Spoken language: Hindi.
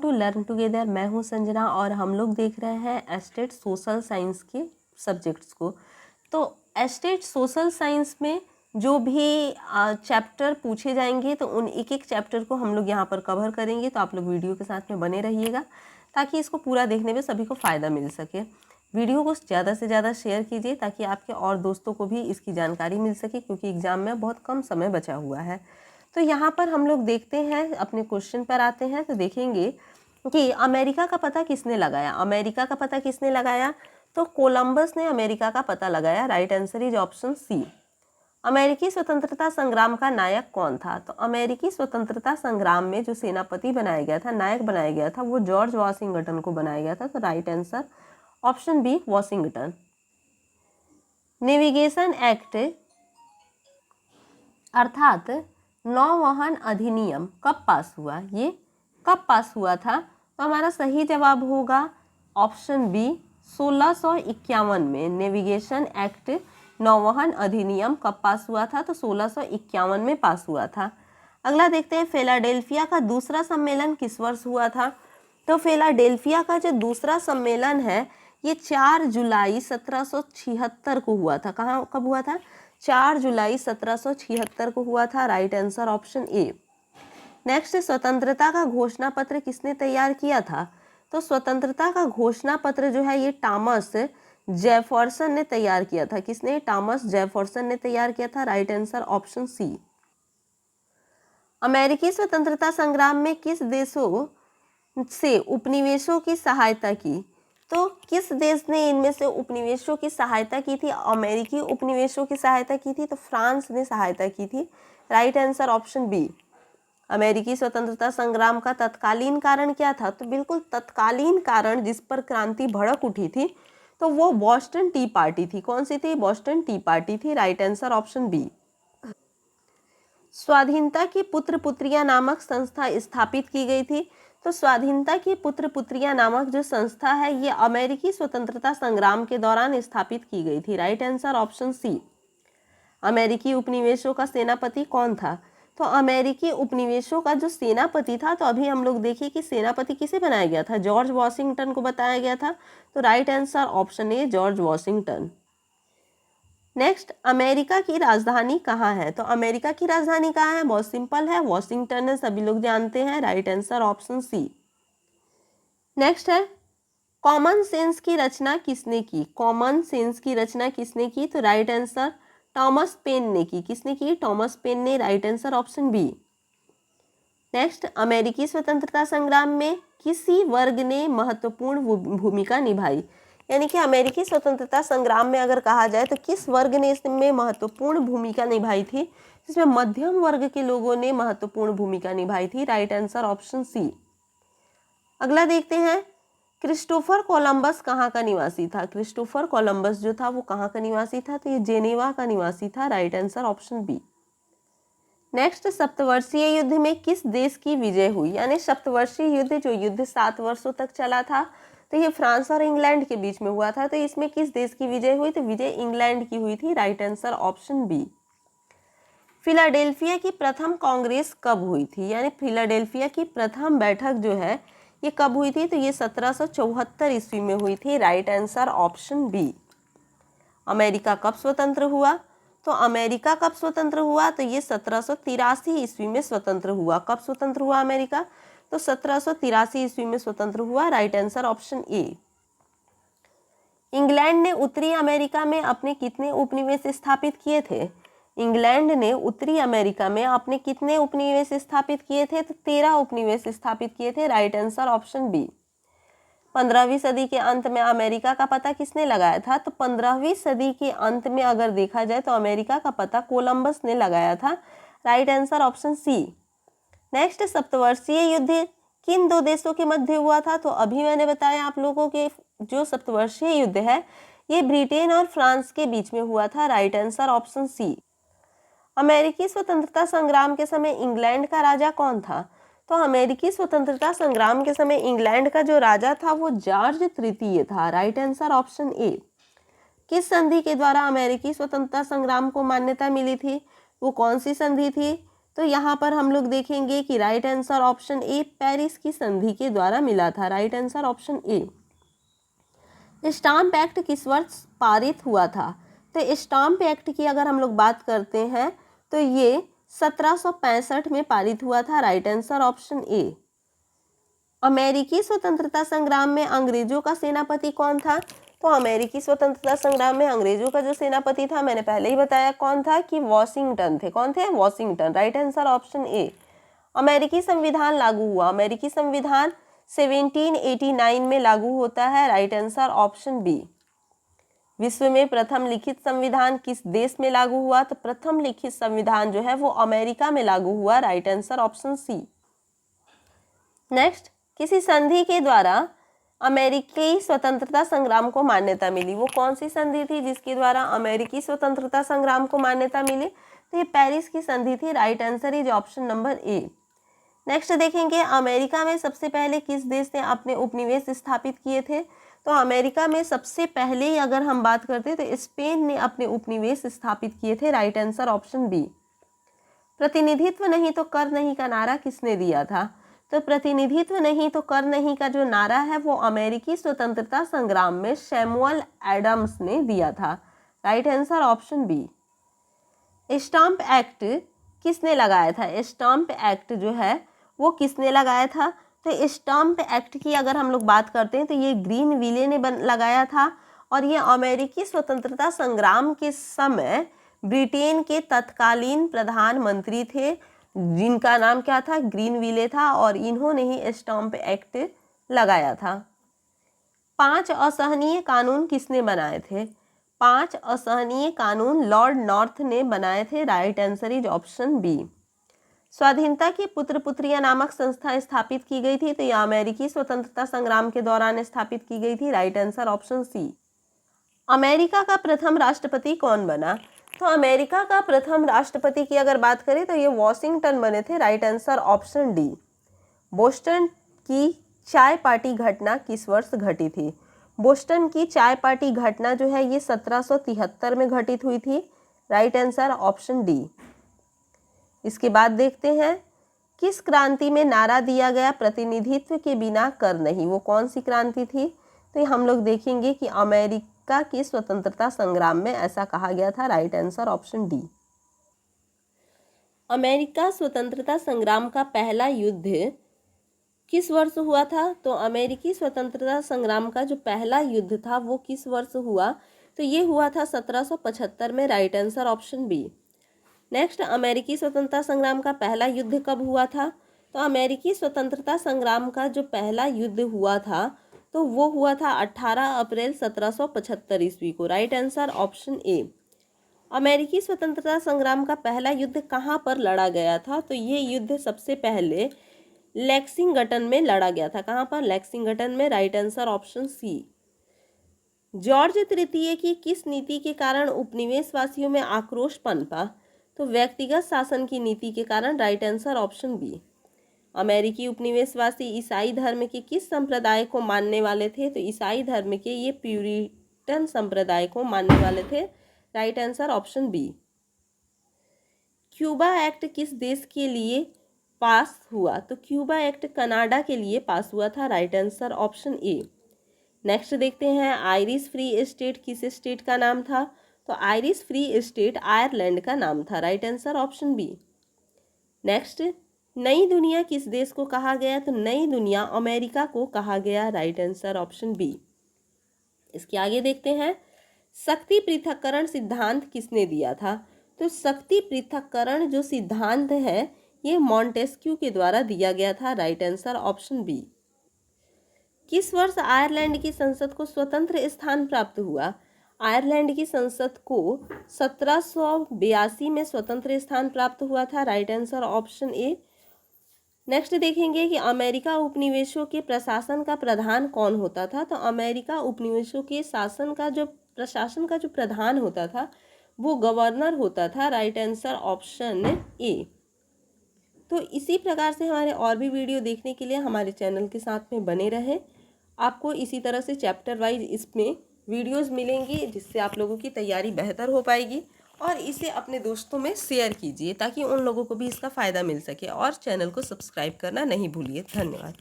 To learn together. मैं हूँ संजना और हम लोग देख रहे हैं एस्टेट सोशल साइंस के सब्जेक्ट्स को। तो एस्टेट सोशल साइंस में जो भी चैप्टर पूछे जाएंगे तो उन एक एक चैप्टर को हम लोग यहाँ पर कवर करेंगे। तो आप लोग वीडियो के साथ में बने रहिएगा ताकि इसको पूरा देखने में सभी को फ़ायदा मिल सके। वीडियो को ज़्यादा से ज़्यादा शेयर कीजिए ताकि आपके और दोस्तों को भी इसकी जानकारी मिल सके, क्योंकि एग्ज़ाम में बहुत कम समय बचा हुआ है। तो यहाँ पर हम लोग देखते हैं, अपने क्वेश्चन पर आते हैं तो देखेंगे कि अमेरिका का पता किसने लगाया। अमेरिका का पता किसने लगाया? तो कोलंबस ने अमेरिका का पता लगाया। Right answer is option C. अमेरिकी स्वतंत्रता संग्राम का नायक कौन था? तो अमेरिकी स्वतंत्रता संग्राम में जो सेनापति बनाया गया था, नायक बनाया गया था, वो जॉर्ज वॉशिंगटन को बनाया गया था। तो right answer option B Washington. Navigation act अर्थात नौवहन अधिनियम कब पास हुआ? ये कब पास हुआ था? तो हमारा सही जवाब होगा ऑप्शन बी 1651 में। नेविगेशन एक्ट नौवहन अधिनियम कब पास हुआ था? तो 1651 में पास हुआ था। अगला देखते हैं, फिलाडेल्फिया का दूसरा सम्मेलन किस वर्ष हुआ था? तो फिलाडेल्फिया का जो दूसरा सम्मेलन है ये 4 जुलाई 1776 को हुआ था। कहाँ कब हुआ था? 4 जुलाई 1776 को हुआ था। Right answer option A. Next, स्वतंत्रता का घोषणा पत्र किसने तैयार किया था? तो स्वतंत्रता का घोषणा पत्र जो है ये थॉमस जेफरसन ने तैयार किया था। किसने? थॉमस जेफरसन ने तैयार किया था। Right answer option C. अमेरिकी स्वतंत्रता संग्राम में किस देशों से उपनिवेशों की सहायता की? तो किस देश ने इनमें से उपनिवेशों की सहायता की थी? अमेरिकी उपनिवेशों की सहायता की थी तो फ्रांस ने सहायता की थी। Right answer option B. अमेरिकी स्वतंत्रता संग्राम का तत्कालीन कारण क्या था? तो बिल्कुल तत्कालीन कारण जिस पर क्रांति भड़क उठी थी तो वो बॉस्टन टी पार्टी थी। कौन सी थी? बॉस्टन टी पार्टी थी। Right answer option B. स्वाधीनता की पुत्र पुत्रियां नामक संस्था स्थापित की गई थी। तो स्वाधीनता की पुत्र पुत्रियां नामक जो संस्था है ये अमेरिकी स्वतंत्रता संग्राम के दौरान स्थापित की गई थी। Right answer option C. अमेरिकी उपनिवेशों का सेनापति कौन था? तो अमेरिकी उपनिवेशों का जो सेनापति था, तो अभी हम लोग देखिए कि सेनापति किसे बनाया गया था? जॉर्ज वॉशिंगटन को बताया गया था। तो right answer option A George Washington. Next, America की राजधानी कहाँ है? तो अमेरिका की राजधानी कहाँ है? बहुत सिंपल है, वॉशिंगटन है, सभी लोग जानते हैं। Right answer option C. Next है, कॉमन सेंस की रचना किसने की? कॉमन सेंस की रचना किसने की? तो राइट आंसर थॉमस पेन ने की। किसने की? थॉमस पेन ने। Right answer option B. Next, अमेरिकी स्वतंत्रता संग्राम में किसी वर्ग ने महत्वपूर्ण भूमिका निभाई? यानी कि अमेरिकी स्वतंत्रता संग्राम में अगर कहा जाए तो किस वर्ग ने इसमें महत्वपूर्ण भूमिका निभाई थी? इसमें मध्यम वर्ग के लोगों ने महत्वपूर्ण भूमिका निभाई थी। Right answer option C. अगला देखते हैं, क्रिस्टोफर कोलंबस कहाँ का निवासी था? क्रिस्टोफर कोलंबस जो था वो कहाँ का निवासी था? तो ये जेनेवा का निवासी था। Right answer option B. Next, सप्तवर्षीय युद्ध में किस देश की विजय हुई? यानी सप्तवर्षीय युद्ध, जो युद्ध 7 वर्षों तक चला था, तो ये फ्रांस और इंग्लैंड के बीच में हुआ था। तो इसमें किस देश की विजय हुई? तो विजय इंग्लैंड की हुई थी। Right answer option B. Philadelphia की प्रथम कांग्रेस कब हुई थी? यानी फिलाडेल्फिया की प्रथम बैठक जो है ये कब हुई थी? तो ये 1774 ईस्वी में हुई थी। Right answer option B. America कब स्वतंत्र हुआ? तो अमेरिका कब स्वतंत्र हुआ? तो ये 1783 ईस्वी में स्वतंत्र हुआ। कब स्वतंत्र हुआ अमेरिका? तो 1783 ईस्वी में स्वतंत्र हुआ। Right answer option A. England ने उत्तरी अमेरिका में अपने कितने उपनिवेश स्थापित किए थे? इंग्लैंड ने उत्तरी अमेरिका में अपने कितने उपनिवेश स्थापित किए थे? तो 13 उपनिवेश स्थापित किए थे। Right answer option B. 15वीं सदी के अंत में अमेरिका का पता किसने लगाया था? तो 15वीं सदी के अंत में अगर देखा जाए तो अमेरिका का पता कोलंबस ने लगाया था। Right answer option C. Next, सप्तवर्षीय युद्ध किन दो देशों के मध्य हुआ था? तो अभी मैंने बताया आप लोगों के जो सप्तवर्षीय युद्ध है ये ब्रिटेन और फ्रांस के बीच में हुआ था। Right answer option C. अमेरिकी स्वतंत्रता संग्राम के समय इंग्लैंड का राजा कौन था? तो अमेरिकी स्वतंत्रता संग्राम के समय इंग्लैंड का जो राजा था वो जॉर्ज तृतीय था। Right answer option A. किस संधि के द्वारा अमेरिकी स्वतंत्रता संग्राम को मान्यता मिली थी? वो कौन सी संधि थी? तो यहाँ पर हम लोग देखेंगे कि right answer option A Paris की संधि के द्वारा मिला था। Right answer option A. Stamp act किस वर्ष पारित हुआ था? तो स्टाम्प एक्ट की अगर हम लोग बात करते हैं तो ये 1765 में पारित हुआ था। Right answer option A. अमेरिकी स्वतंत्रता संग्राम में अंग्रेजों का सेनापति कौन था? तो अमेरिकी स्वतंत्रता संग्राम में अंग्रेजों का जो सेनापति था, मैंने पहले ही बताया कौन था, कि वॉशिंगटन थे। कौन थे? Washington. Right answer option A. अमेरिकी संविधान लागू हुआ। अमेरिकी संविधान 1789 में लागू होता है। Right answer option B. विश्व में प्रथम लिखित संविधान किस देश में लागू हुआ? तो प्रथम लिखित संविधान जो है वो अमेरिका में लागू हुआ। Right answer option C. Next, किसी संधि के द्वारा अमेरिकी स्वतंत्रता संग्राम को मान्यता मिली? वो कौन सी संधि थी जिसके द्वारा अमेरिकी स्वतंत्रता संग्राम को मान्यता मिली? तो ये पेरिस की संधि थी। Right answer is option number A. Next देखेंगे, अमेरिका में सबसे पहले किस देश ने अपने उपनिवेश स्थापित किए थे? तो अमेरिका में सबसे पहले अगर हम बात करते हैं तो स्पेन ने अपने उपनिवेश स्थापित किए थे। Right answer option B. प्रतिनिधित्व नहीं तो कर नहीं का नारा किसने दिया था? तो प्रतिनिधित्व नहीं तो कर नहीं का जो नारा है वो अमेरिकी स्वतंत्रता संग्राम में सैमुअल एडम्स ने दिया था। Right answer option B. Stamp Act किसने लगाया था? स्टाम्प एक्ट जो है वो किसने लगाया था? तो स्टाम्प एक्ट की अगर हम लोग बात करते हैं तो ये ग्रीनविले ने लगाया था, और ये अमेरिकी स्वतंत्रता संग्राम के समय ब्रिटेन के तत्कालीन प्रधानमंत्री थे जिनका नाम क्या था? ग्रीनविले था, और इन्होंने ही स्टाम्प एक्ट लगाया था। 5 असहनीय कानून किसने बनाए थे? 5 असहनीय कानून लॉर्ड नॉर्थ ने बनाए थे। Right answer is option B. स्वाधीनता की पुत्र पुत्रियां नामक संस्था स्थापित की गई थी, तो यह अमेरिकी स्वतंत्रता संग्राम के दौरान स्थापित की गई थी। Right answer option C. America का प्रथम राष्ट्रपति कौन बना? तो अमेरिका का प्रथम राष्ट्रपति की अगर बात करें तो ये वॉशिंगटन बने थे। Right answer option D. Boston की चाय पार्टी घटना किस वर्ष घटी थी? बोस्टन की चाय पार्टी घटना जो है ये 1773 में घटित हुई थी। Right answer option D. इसके बाद देखते हैं, किस क्रांति में नारा दिया गया प्रतिनिधित्व के बिना कर नहीं? वो कौन सी क्रांति थी? तो हम लोग देखेंगे कि अमेरिका की स्वतंत्रता संग्राम में ऐसा कहा गया था। Right answer option D. America स्वतंत्रता संग्राम का पहला युद्ध किस वर्ष हुआ था? तो अमेरिकी स्वतंत्रता संग्राम का जो पहला युद्ध था वो किस वर्ष हुआ? तो ये हुआ था 1775 में। Right answer option B. Next, अमेरिकी स्वतंत्रता संग्राम का पहला युद्ध कब हुआ था? तो अमेरिकी स्वतंत्रता संग्राम का जो पहला युद्ध हुआ था तो वो हुआ था 18 अप्रैल 1775 ईस्वी को। Right answer option A. अमेरिकी स्वतंत्रता संग्राम का पहला युद्ध कहाँ पर लड़ा गया था? तो ये युद्ध सबसे पहले लेक्सिंगटन में लड़ा गया था। कहाँ पर? लेक्सिंगटन में। Right answer option C. George तृतीय की किस नीति के कारण उपनिवेशवासियों में आक्रोश पनपा? तो व्यक्तिगत शासन की नीति के कारण। Right answer option B. अमेरिकी उपनिवेशवासी ईसाई धर्म के किस संप्रदाय को मानने वाले थे? तो ईसाई धर्म के ये प्यूरिटन संप्रदाय को मानने वाले थे। Right answer option B. Cuba Act किस देश के लिए पास हुआ? तो क्यूबा एक्ट कनाडा के लिए पास हुआ था। Right answer option A. Next देखते हैं, आयरिश फ्री स्टेट किस स्टेट का नाम था? तो आयरिश फ्री स्टेट आयरलैंड का नाम था। Right answer option B. Next, नई दुनिया किस देश को कहा गया? तो नई दुनिया अमेरिका को कहा गया। Right answer option B. इसके आगे देखते हैं, शक्ति पृथक्करण सिद्धांत किसने दिया था? तो शक्ति पृथक्करण जो सिद्धांत है ये मॉन्टेस्क्यू के द्वारा दिया गया था। Right answer option B. किस वर्ष आयरलैंड की संसद को स्वतंत्र स्थान प्राप्त हुआ? आयरलैंड की संसद को 1782 में स्वतंत्र स्थान प्राप्त हुआ था। Right answer option A. Next देखेंगे कि अमेरिका उपनिवेशों के प्रशासन का प्रधान कौन होता था? तो अमेरिका उपनिवेशों के प्रशासन का जो प्रधान होता था वो गवर्नर होता था। Right answer option A. तो इसी प्रकार से हमारे और भी वीडियो देखने के लिए हमारे चैनल के साथ में बने रहें। आपको इसी तरह से चैप्टर वाइज इसमें वीडियोस मिलेंगी जिससे आप लोगों की तैयारी बेहतर हो पाएगी। और इसे अपने दोस्तों में शेयर कीजिए ताकि उन लोगों को भी इसका फ़ायदा मिल सके, और चैनल को सब्सक्राइब करना नहीं भूलिए। धन्यवाद।